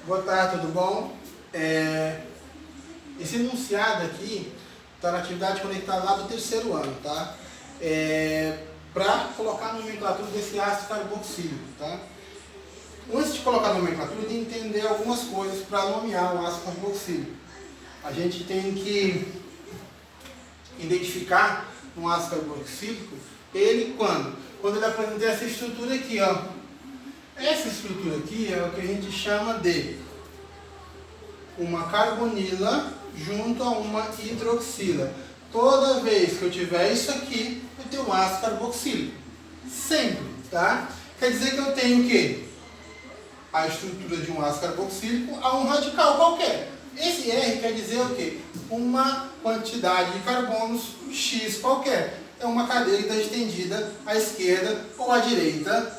Boa tarde, tudo bom? Esse enunciado aqui está na atividade conectada lá do terceiro ano, tá? Para colocar a nomenclatura desse ácido carboxílico, tá? Antes de colocar a nomenclatura, tem que entender algumas coisas para nomear o ácido carboxílico. A gente tem que identificar um ácido carboxílico, ele quando ele apresenta essa estrutura aqui, ó. Essa estrutura aqui é o que a gente chama de uma carbonila junto a uma hidroxila. Toda vez que eu tiver isso aqui, eu tenho um ácido carboxílico. Sempre, tá? Quer dizer que eu tenho o quê? A estrutura de um ácido carboxílico a um radical qualquer. Esse R quer dizer o quê? Uma quantidade de carbonos X qualquer. É uma cadeia que está estendida à esquerda ou à direita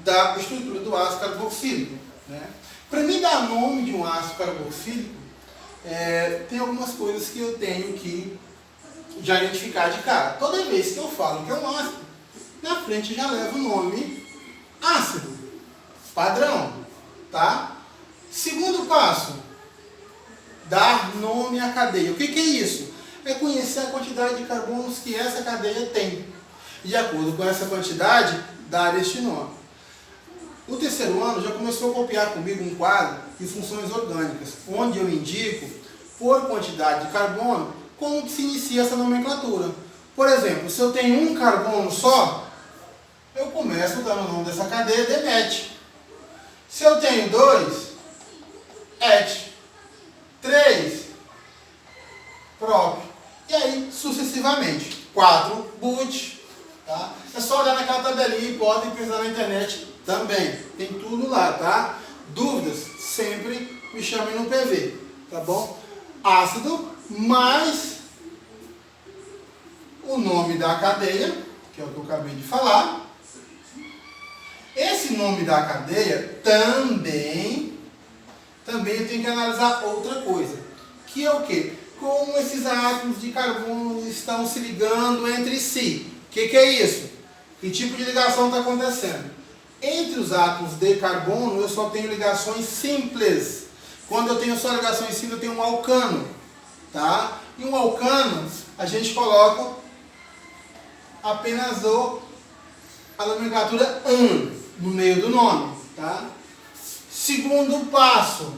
da estrutura do ácido carboxílico, né? Para mim dar nome de um ácido carboxílico, tem algumas coisas que eu tenho que já identificar de cara. Toda vez que eu falo que é um ácido, na frente já leva o nome ácido, padrão, tá? Segundo passo, dar nome à cadeia. O que é isso? É conhecer a quantidade de carbonos que essa cadeia tem. De acordo com essa quantidade, dar este nome. O terceiro ano já começou a copiar comigo um quadro de funções orgânicas, onde eu indico, por quantidade de carbono, como que se inicia essa nomenclatura. Por exemplo, se eu tenho um carbono só, eu começo dando o nome dessa cadeia de met. Se eu tenho 2, et. 3, prop. E aí, sucessivamente. 4, but. Tá? É só olhar naquela tabelinha e podem pesquisar na internet também. Tem tudo lá, tá? Dúvidas? Sempre me chamem no PV, tá bom? Ácido mais o nome da cadeia, que é o que eu acabei de falar. Esse nome da cadeia também eu tenho que analisar outra coisa, que é o quê? Como esses átomos de carbono estão se ligando entre si. O que é isso? Que tipo de ligação está acontecendo? Entre os átomos de carbono, eu só tenho ligações simples. Quando eu tenho só ligações simples, eu tenho um alcano, tá? E um alcano, a gente coloca apenas a nomenclatura AN no meio do nome, tá? Segundo passo,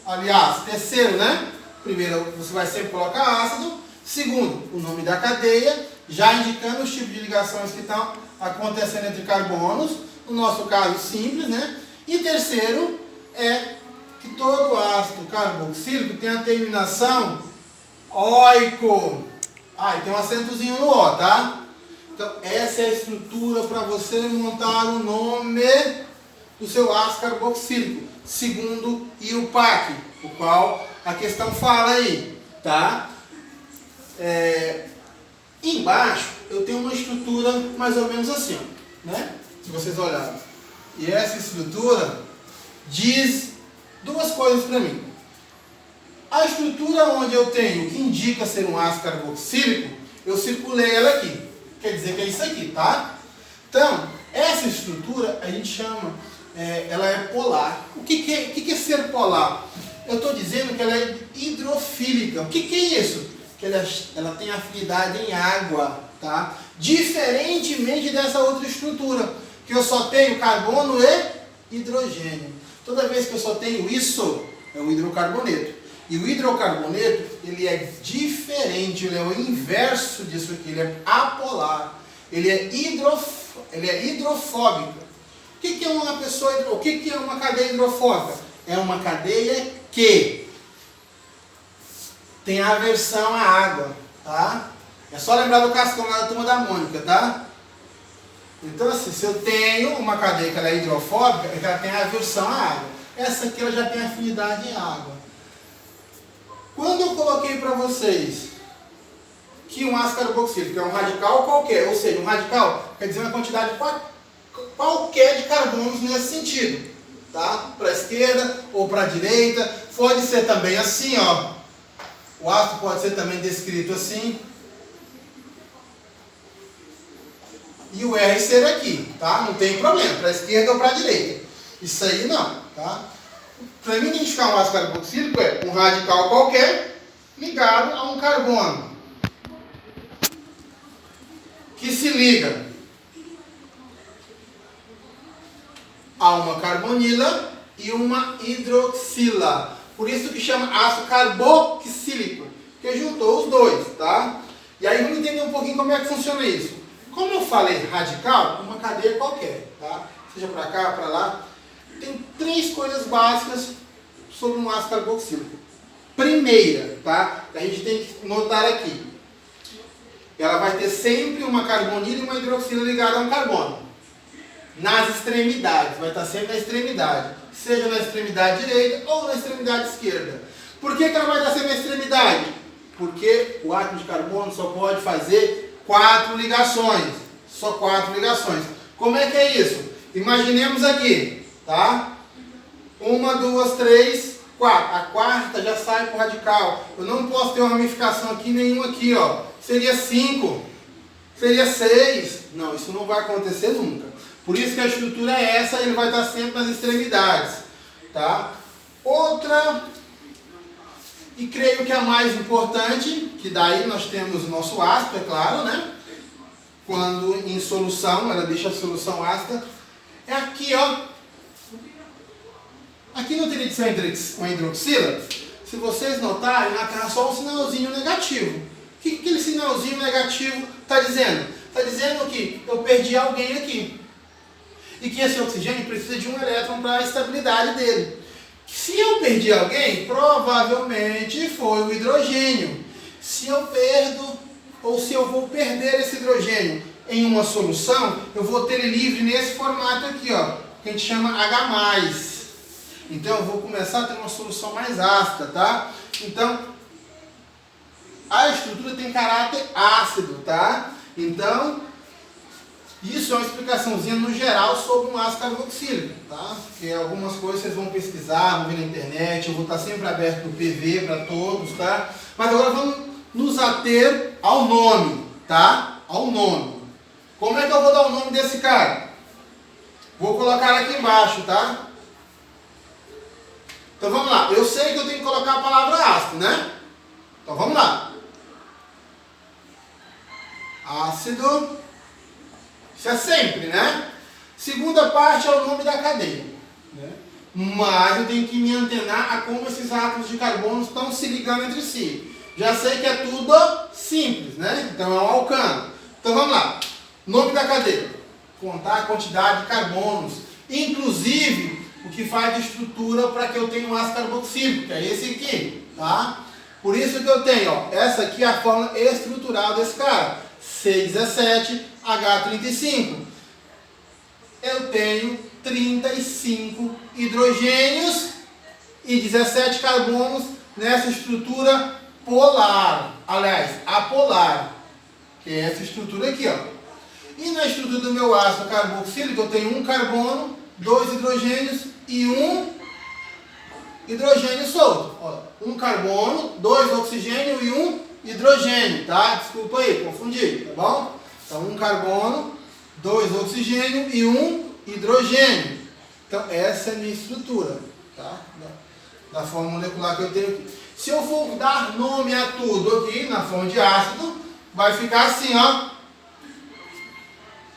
aliás, terceiro, né? Primeiro, você vai sempre colocar ácido. Segundo, o nome da cadeia, já indicando os tipos de ligações que estão acontecendo entre carbonos, no nosso caso simples, né? E terceiro, é que todo ácido carboxílico tem a terminação oico. E tem um acentozinho no O, tá? Então, essa é a estrutura para você montar o nome do seu ácido carboxílico, segundo IUPAC, o qual a questão fala aí, tá? Embaixo eu tenho uma estrutura mais ou menos assim, né? Se vocês olharem. E essa estrutura diz duas coisas para mim. A estrutura onde eu tenho, que indica ser um ácido carboxílico, eu circulei ela aqui. Quer dizer que é isso aqui, tá? Então, essa estrutura a gente chama, ela é polar. O que é ser polar? Eu estou dizendo que ela é hidrofílica. O que é isso? Que ela tem afinidade em água, tá? Diferentemente dessa outra estrutura, que eu só tenho carbono e hidrogênio. Toda vez que eu só tenho isso, é o hidrocarboneto. E o hidrocarboneto, ele é diferente, ele é o inverso disso aqui, ele é apolar. Ele é hidrofóbico. O que é uma pessoa o que é uma cadeia hidrofóbica? É uma cadeia que tem aversão à água, tá? É só lembrar do Cascão lá da Turma da Mônica, tá? Então assim, se eu tenho uma cadeia que ela é hidrofóbica, é que ela tem aversão à água. Essa aqui ela já tem afinidade em água. Quando eu coloquei para vocês que um ácido carboxílico é um radical qualquer, ou seja, um radical quer dizer uma quantidade qualquer de carbonos nesse sentido, tá? Para a esquerda ou para a direita, pode ser também assim, ó. O ácido pode ser também descrito assim. E o R ser aqui, tá? Não tem problema, para a esquerda ou para a direita. Isso aí não, tá? Para mim identificar um ácido carboxílico é um radical qualquer ligado a um carbono que se liga a uma carbonila e uma hidroxila. Por isso que chama ácido carboxílico, que juntou os dois, tá? E aí vamos entender um pouquinho como é que funciona isso. Como eu falei radical, uma cadeia qualquer, tá? Seja para cá, para lá. Tem 3 coisas básicas sobre um ácido carboxílico. Primeira, tá? A gente tem que notar aqui. Ela vai ter sempre uma carbonila e uma hidroxila ligada a um carbono. Nas extremidades, vai estar sempre na extremidade. Seja na extremidade direita ou na extremidade esquerda. Por que ela vai estar sempre na extremidade? Porque o átomo de carbono só pode fazer 4 ligações. Só 4 ligações. Como é que é isso? Imaginemos aqui, tá? 1, 2, 3, 4. A quarta já sai para o radical. Eu não posso ter uma ramificação aqui, nenhuma aqui, ó. Seria 5. Seria 6. Não, isso não vai acontecer nunca. Por isso que a estrutura é essa, ele vai estar sempre nas extremidades, tá? Outra, e creio que a mais importante, que daí nós temos o nosso ácido, é claro, né? Quando em solução, ela deixa a solução ácida, é aqui, ó. Aqui não teria que ser uma hidroxila? Se vocês notarem, ela está só um sinalzinho negativo. O que aquele sinalzinho negativo está dizendo? Está dizendo que eu perdi alguém aqui. E que esse oxigênio precisa de um elétron para a estabilidade dele. Se eu perdi alguém, provavelmente foi o hidrogênio. Se eu perdo, ou se eu vou perder esse hidrogênio em uma solução, eu vou ter ele livre nesse formato aqui, ó, que a gente chama H+. Então eu vou começar a ter uma solução mais ácida, tá? Então, a estrutura tem caráter ácido, tá? Então, isso é uma explicaçãozinha no geral sobre um ácido carboxílico, tá? Porque algumas coisas vocês vão pesquisar, vão ver na internet, eu vou estar sempre aberto no PV para todos, tá? Mas agora vamos nos ater ao nome, tá? Ao nome. Como é que eu vou dar o nome desse cara? Vou colocar aqui embaixo, tá? Então vamos lá. Eu sei que eu tenho que colocar a palavra ácido, né? Então vamos lá. Ácido. Isso é sempre, né? Segunda parte é o nome da cadeia, né? Mas eu tenho que me antenar a como esses átomos de carbono estão se ligando entre si. Já sei que é tudo simples, né? Então é um alcano. Então vamos lá. Nome da cadeia. Contar a quantidade de carbonos. Inclusive, o que faz de estrutura para que eu tenha um ácido carboxílico, que é esse aqui, tá? Por isso que eu tenho, ó, essa aqui é a fórmula estrutural desse cara. C17H35. Eu tenho 35 hidrogênios e 17 carbonos nessa estrutura polar. Aliás, apolar, que é essa estrutura aqui, ó. E na estrutura do meu ácido carboxílico eu tenho um carbono, 2 hidrogênios e um hidrogênio solto. Ó, um carbono, 2 oxigênio e um hidrogênio, tá? Desculpa aí, confundi, tá bom? Então, um carbono, 2 oxigênio e um hidrogênio. Então, essa é a minha estrutura, tá? Da forma molecular que eu tenho aqui. Se eu for dar nome a tudo aqui, na forma de ácido, vai ficar assim, ó.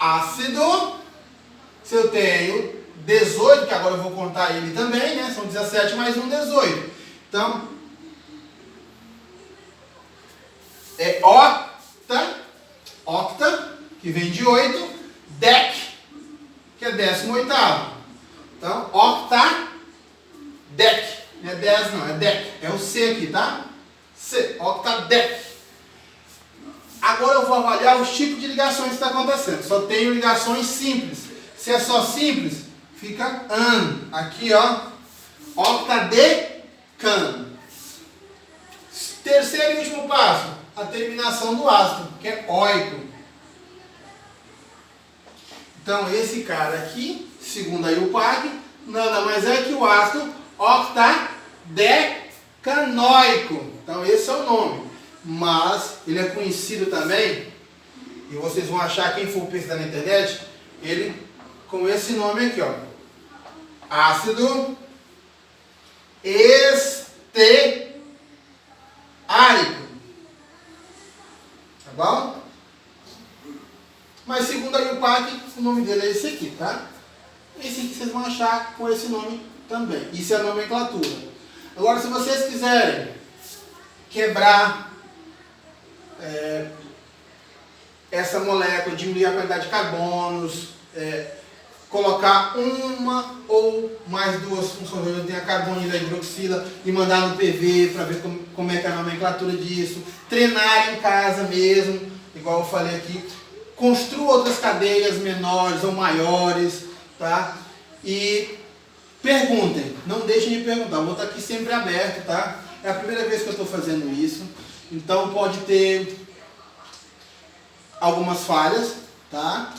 Ácido. Se eu tenho 18, que agora eu vou contar ele também, né? São 17 mais 1, 18. Então, é octa, que vem de 8, dec, que é 18º. Então, octadec. Não é 10 não, é dec. É o C aqui, tá? C, octadec. Agora eu vou avaliar os tipos de ligações que está acontecendo. Só tenho ligações simples. Se é só simples, fica an. Aqui, ó. Octadecan. Terceiro e último passo. A terminação do ácido, que é oico. Então, esse cara aqui, segundo a IUPAC, nada mais é que o ácido octadecanoico. Então, esse é o nome. Mas, ele é conhecido também, e vocês vão achar, quem for pesquisar na internet, ele com esse nome aqui, ó. ácido esteárico. Tá bom? Mas segundo a IUPAC, o nome dele é esse aqui, tá? Esse aqui vocês vão achar com esse nome também. Isso é a nomenclatura. Agora, se vocês quiserem quebrar essa molécula, diminuir a quantidade de carbonos, colocar uma ou mais duas funções, tem a carbonila e a hidroxila, e mandar no PV para ver como é que é a nomenclatura disso, treinar em casa mesmo, igual eu falei aqui, construa outras cadeias menores ou maiores, tá? E perguntem, não deixem de perguntar, eu vou estar aqui sempre aberto, tá? É a primeira vez que eu estou fazendo isso, então pode ter algumas falhas, tá?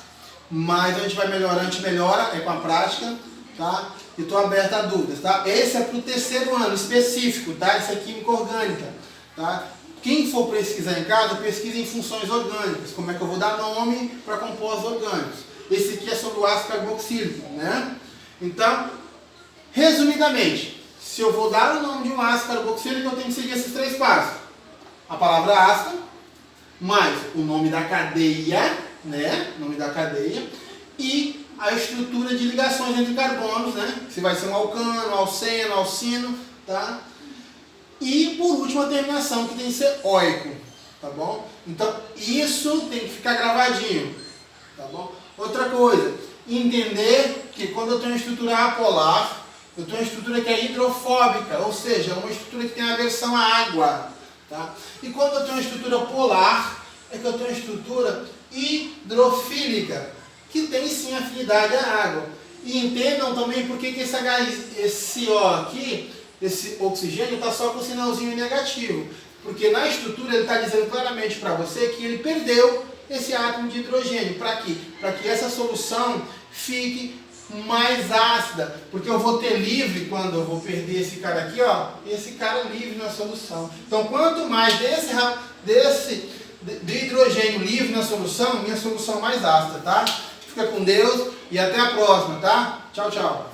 Mas a gente vai melhorando, a gente melhora, é com a prática, tá? E estou aberto a dúvidas, tá? Esse é para o 3º ano específico, tá? Isso é química orgânica, tá? Quem for pesquisar em casa, pesquisa em funções orgânicas, como é que eu vou dar nome para compostos orgânicos. Esse aqui é sobre o ácido carboxílico, né? Então, resumidamente, se eu vou dar o nome de um ácido carboxílico, eu tenho que seguir esses 3 passos. A palavra ácido, mais o nome da cadeia, né? Nome da cadeia, e a estrutura de ligações entre carbonos, né? Se vai ser um alcano, alceno, alcino, tá? E por último a terminação, que tem que ser óico, tá bom? Então isso tem que ficar gravadinho, tá bom? Outra coisa, entender que quando eu tenho uma estrutura apolar, eu tenho uma estrutura que é hidrofóbica, ou seja, uma estrutura que tem aversão à água, tá? E quando eu tenho uma estrutura polar, é que eu tenho uma estrutura hidrofílica, que tem sim afinidade à água. E entendam também por que esse O aqui, esse oxigênio, está só com o sinalzinho negativo. Porque na estrutura ele está dizendo claramente para você que ele perdeu esse átomo de hidrogênio. Para quê? Para que essa solução fique mais ácida. Porque eu vou ter livre, quando eu vou perder esse cara aqui, ó, esse cara livre na solução. Então quanto mais de hidrogênio livre na solução, minha solução mais ácida, tá? Fica com Deus e até a próxima, tá? Tchau, tchau.